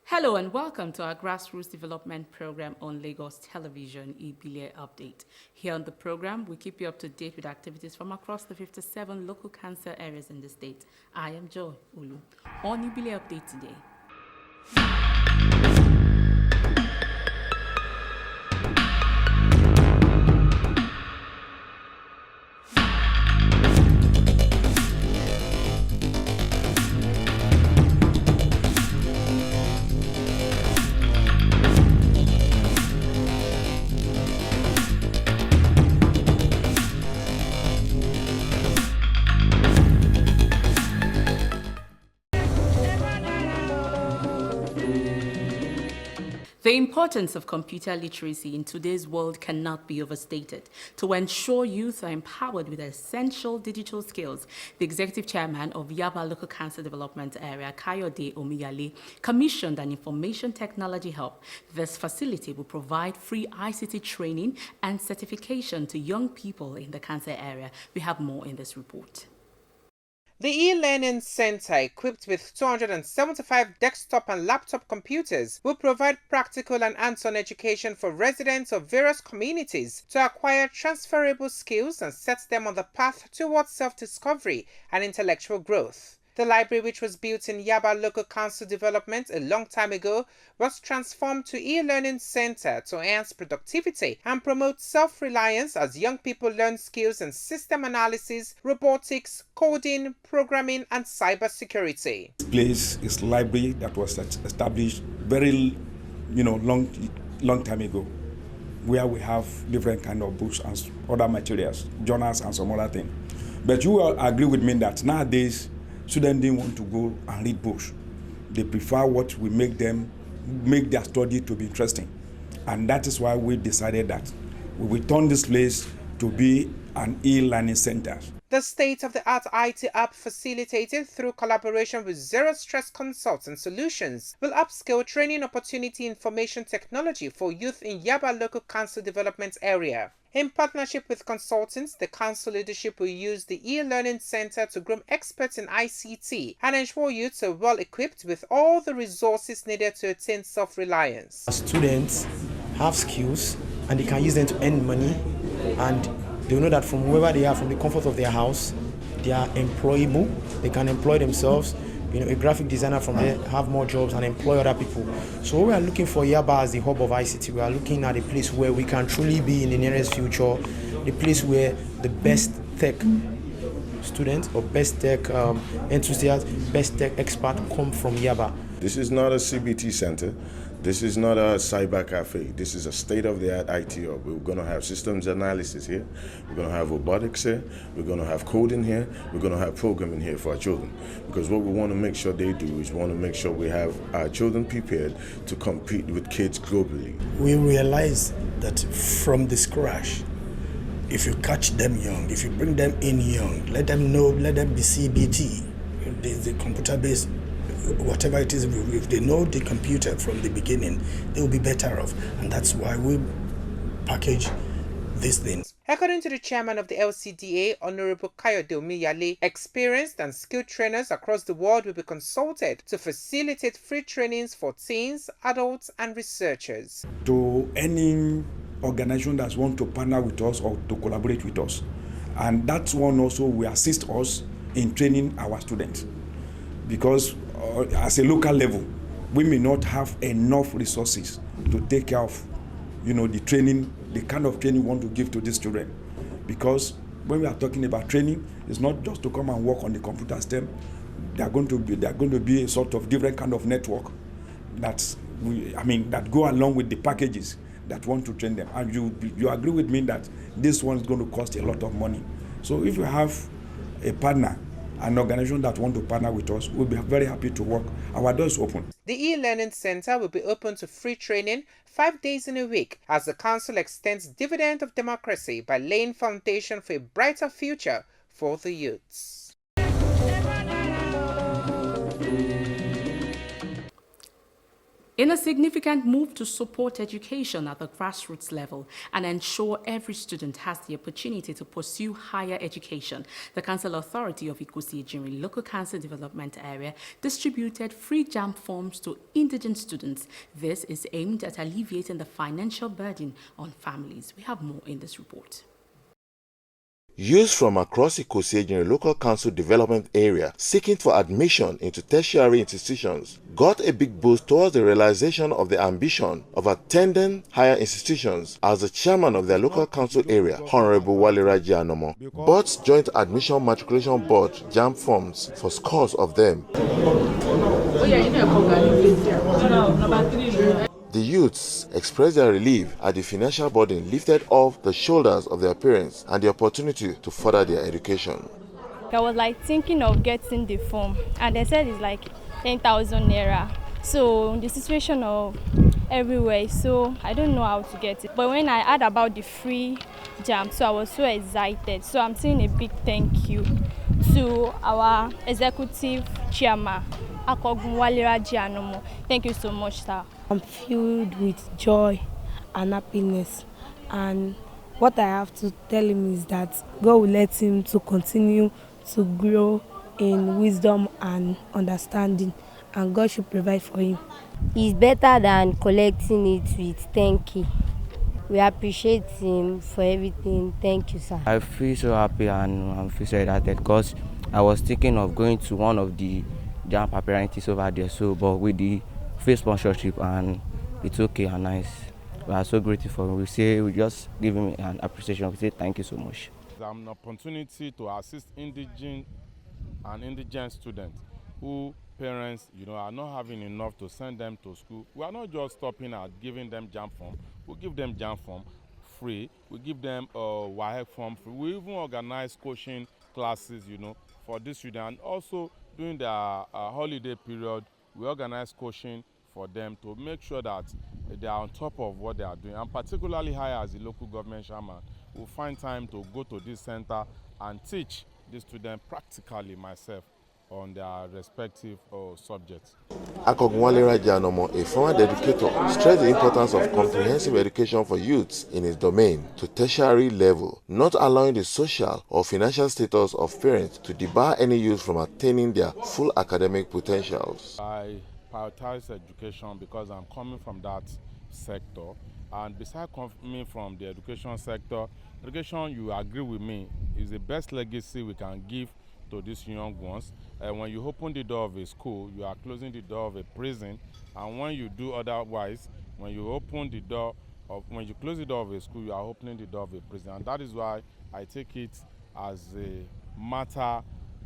Hello and welcome to our grassroots development program on Lagos Television, Ibile Update. Here on the program, we keep you up to date with activities from across the 57 local council areas in the state. I am Joy Ulu. On Ibile Update today. The importance of computer literacy in today's world cannot be overstated. To ensure youth are empowered with essential digital skills, the executive chairman of Yaba Local Council Development Area, Kayode Omiyale, commissioned an information technology hub. This facility will provide free ICT training and certification to young people in the council area. We have more in this report. The e-learning center, equipped with 275 desktop and laptop computers, will provide practical and hands-on education for residents of various communities to acquire transferable skills and set them on the path towards self-discovery and intellectual growth. The library, which was built in Yaba Local Council Development a long time ago, was transformed to e-learning center to enhance productivity and promote self-reliance as young people learn skills in system analysis, robotics, coding, programming, and cybersecurity. This place is a library that was established very, long time ago, where we have different kind of books and other materials, journals, and some other things. But you will agree with me that nowadays students didn't want to go and read books. They prefer what will make their study to be interesting. And that is why we decided that we will turn this place to be an e-learning center. The state-of-the-art IT app, facilitated through collaboration with Zero Stress Consultant Solutions, will upscale training opportunity information technology for youth in Yaba Local Council Development Area. In partnership with consultants, the council leadership will use the e-learning center to groom experts in ICT and ensure youths are well equipped with all the resources needed to attain self-reliance. Students have skills and they can use them to earn money, and they know that from wherever they are, from the comfort of their house, they are employable. They can employ themselves. A graphic designer from there have more jobs and employ other people. So we are looking for Yaba as the hub of ICT. We are looking at a place where we can truly be in the nearest future, the place where the best tech students or best tech enthusiasts, best tech experts come from Yaba. This is not a CBT center. This is not a cyber cafe. This is a state-of-the-art IT hub. We're going to have systems analysis here. We're going to have robotics here. We're going to have coding here. We're going to have programming here for our children. Because what we want to make sure they do is we want to make sure we have our children prepared to compete with kids globally. We realize that from the scratch, if you catch them young, if you bring them in young, let them know, let them be CBT, the computer-based, whatever it is, if they know the computer from the beginning, they will be better off. And that's why we package these things. According to the chairman of the LCDA, Honorable Kayode Omiyale, experienced and skilled trainers across the world will be consulted to facilitate free trainings for teens, adults, and researchers. To any organization that wants to partner with us or to collaborate with us. And that's one also will assist us in training our students. Because as a local level, we may not have enough resources to take care of, the training, the kind of training we want to give to these children. Because when we are talking about training, it's not just to come and work on the computer STEM. They are going to be a sort of different kind of network that go along with the packages that want to train them. And you agree with me that this one is going to cost a lot of money. So if you have a partner, an organization that want to partner with us, we'll be very happy to work. Our doors open. The e-learning center will be open to free training 5 days in a week as the council extends dividend of democracy by laying foundation for a brighter future for the youths. In a significant move to support education at the grassroots level and ensure every student has the opportunity to pursue higher education, the Council Authority of Ikosi-Ejinri Local Council Development Area distributed free JAMB forms to indigent students. This is aimed at alleviating the financial burden on families. We have more in this report. Youths from across Ikosi-Ejinri Local Council Development Area seeking for admission into tertiary institutions got a big boost towards the realization of the ambition of attending higher institutions as the chairman of their local council area, Honorable Waliraji Anomo, bought Joint Admission Matriculation Board JAMB forms for scores of them. The youths expressed their relief at the financial burden lifted off the shoulders of their parents and the opportunity to further their education. I was thinking of getting the form, and they said it's 10,000 naira. So the situation of everywhere, so I don't know how to get it. But when I heard about the free JAMB, so I was so excited. So I'm saying a big thank you to our executive chairman, Waliraji Anomo. Thank you so much, sir. I'm filled with joy and happiness, and what I have to tell him is that God will let him to continue to grow in wisdom and understanding, and God should provide for him. It's better than collecting it with thank you. We appreciate him for everything. Thank you, sir. I feel so happy and I feel so excited because I was thinking of going to one of the JAMB appearances over there, but with the free sponsorship, and it's okay and nice. We are so grateful. We just give him an appreciation. We say thank you so much. It's an opportunity to assist indigent students who parents are not having enough to send them to school. We are not just stopping at giving them JAMB form. We give them JAMB form free. We give them WAEC form free. We even organize coaching classes, for this student. And also during the holiday period, we organize coaching for them to make sure that they are on top of what they are doing. And particularly I, as the local government chairman, will find time to go to this center and teach the students practically myself on their respective subjects. Waliraji Anomo, a former educator, stressed the importance of comprehensive education for youths in his domain to tertiary level, not allowing the social or financial status of parents to debar any youth from attaining their full academic potentials. I prioritize education because I'm coming from that sector, and besides coming from the education sector, education, you agree with me, is the best legacy we can give to these young ones. When you open the door of a school, you are closing the door of a prison, and when you do otherwise, when you close the door of a school, you are opening the door of a prison. And that is why I take it as a matter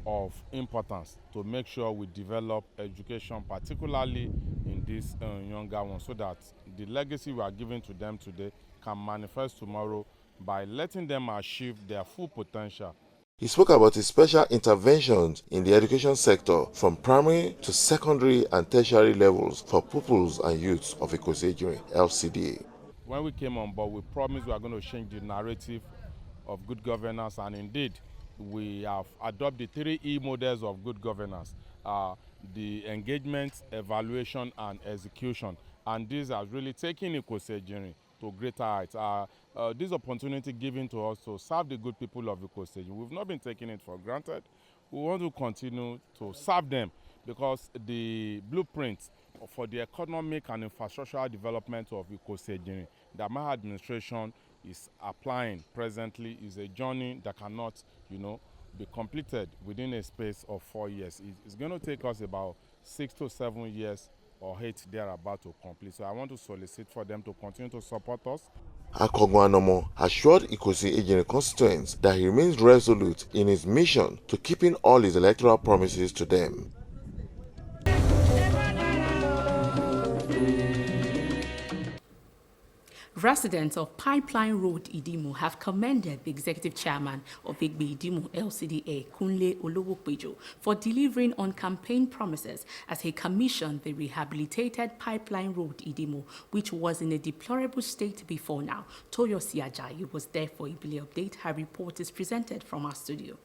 of importance to make sure we develop education, particularly in these younger ones, so that the legacy we are giving to them today can manifest tomorrow by letting them achieve their full potential. He spoke about his special interventions in the education sector from primary to secondary and tertiary levels for pupils and youths of Ikosi-Ejinri LCDA. When we came on board, we promised we are going to change the narrative of good governance, and indeed, we have adopted the 3 E models of good governance: the engagement, evaluation, and execution. And these are really taking Ikosi-Ejinri to greater heights. This opportunity given to us to serve the good people of Ikosi-Ejinri, we've not been taking it for granted. We want to continue to serve them because the blueprint for the economic and infrastructural development of Ikosi-Ejinri that my administration is applying presently is a journey that cannot, be completed within a space of 4 years. It's going to take us about 6 to 7 years or 8 thereabout to complete. So I want to solicit for them to continue to support us. Anomo assured Ikosi-Ejinri constituents that he remains resolute in his mission to keeping all his electoral promises to them. Residents of Pipeline Road, Idimo, have commended the executive chairman of Igbe Idimo LCDA, Kunle Olowokpejo, for delivering on campaign promises as he commissioned the rehabilitated Pipeline Road, Idimo, which was in a deplorable state before now. Toyosi Ajayi was there for Ibile Update. Her report is presented from our studio.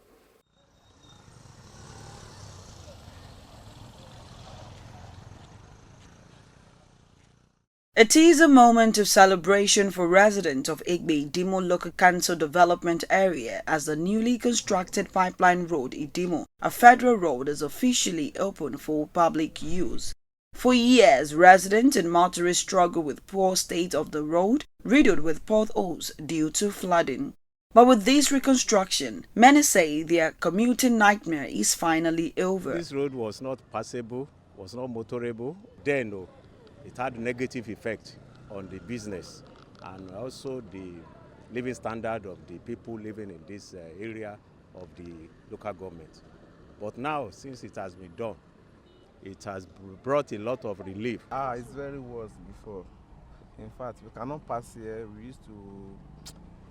It is a moment of celebration for residents of Igbe Idimo Local Council Development Area as the newly constructed Pipeline Road Idimo, a federal road, is officially open for public use. For years, residents and motorists struggle with poor state of the road, riddled with potholes due to flooding. But with this reconstruction, many say their commuting nightmare is finally over. This road was not passable, was not motorable. Then, it had negative effect on the business and also the living standard of the people living in this area of the local government. But now, since it has been done, it has brought a lot of relief. It's very worse before. In fact, we cannot pass here. We used to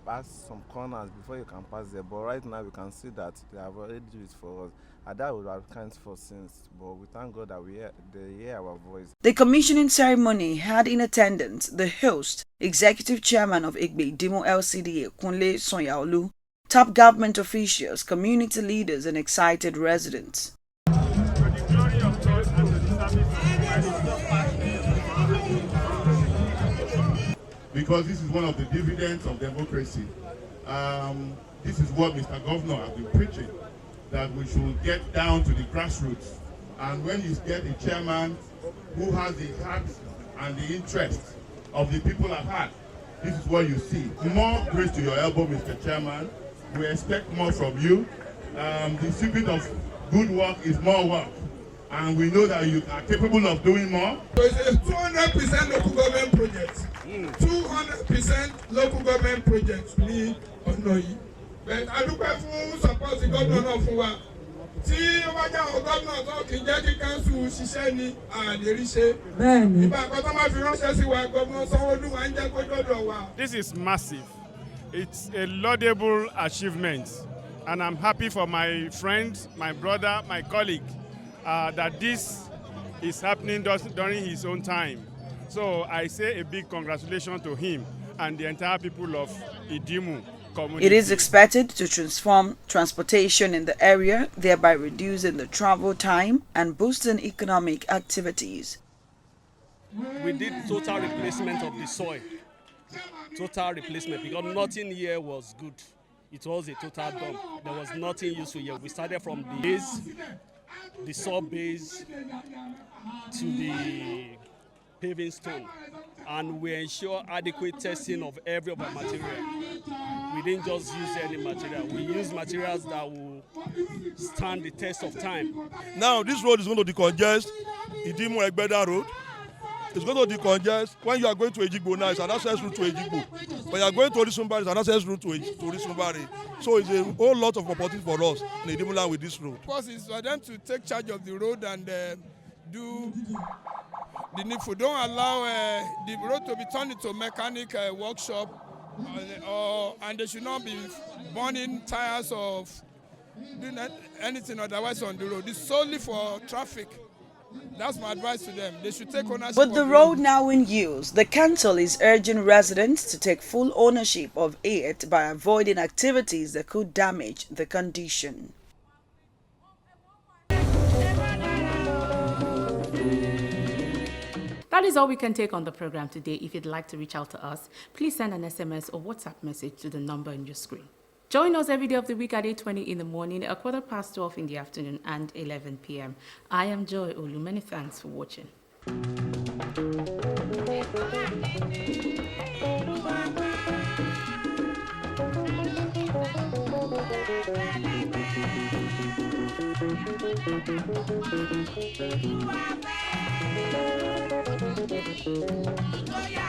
pass some corners before you can pass there. But right now, we can see that they have already done it for us. And that would have kind for since. But we thank God that they hear our voice. The commissioning ceremony had in attendance the host, Executive Chairman of Igbe Idimo LCDA, Kunle Sonyaolu, top government officials, community leaders, and excited residents. Because this is one of the dividends of democracy. This is what Mr. Governor has been preaching, that we should get down to the grassroots. And when you get a chairman who has the heart and the interest of the people at heart, this is what you see. More grace to your elbow, Mr. Chairman. We expect more from you. The secret of good work is more work. And we know that you are capable of doing more. So it's a 200% local government project. 200% local government project ní ọ̀nà yìí. But a dúpẹ́ fún support gómìnà náà fún wa. Tí ó bá jẹ́ àwọn gómìnà tó kì í jẹ́ kí council ṣiṣẹ́ ní àdéríṣe. Bẹ́ẹ̀ni. Ìgbà kan tó máa fi ránṣẹ́ sí wa, gómìnà Sanwó-Olú máa ń jẹ́ kó dọ́dọ̀ wa. This is massive. It's a laudable achievement. And I'm happy for my friend, my brother, my colleague, that this is happening during his own time. So I say a big congratulations to him and the entire people of Idimo community. It is expected to transform transportation in the area, thereby reducing the travel time and boosting economic activities. We did total replacement of the soil. Total replacement, because nothing here was good. It was a total dump. There was nothing useful here. We started from the base, the soil base, to the paving stone, and we ensure adequate testing of every of our material. We didn't just use any material. We use materials that will stand the test of time. Now this road is going to decongest Idimo Egbeda Road. It's going to decongest. When you are going to Ejigbo now, it's an access route to Ejigbo. When you are going to Orisumbari, it's an access route to Orisumbari. So it's a whole lot of opportunity for us in Idimo land with this road. Of course, it's for them to take charge of the road and do the needful. Don't allow the road to be turned into a mechanic workshop, and they should not be burning tires of doing anything otherwise on the road. It's solely for traffic. That's my advice to them. They should take ownership. With the road now in use, the council is urging residents to take full ownership of it by avoiding activities that could damage the condition. That is all we can take on the program today. If you'd like to reach out to us, please send an SMS or WhatsApp message to the number on your screen. Join us every day of the week at 8:20 in the morning, 12:15 in the afternoon, and 11 p.m. I am Joy Olu. Many thanks for watching. Oh, yeah.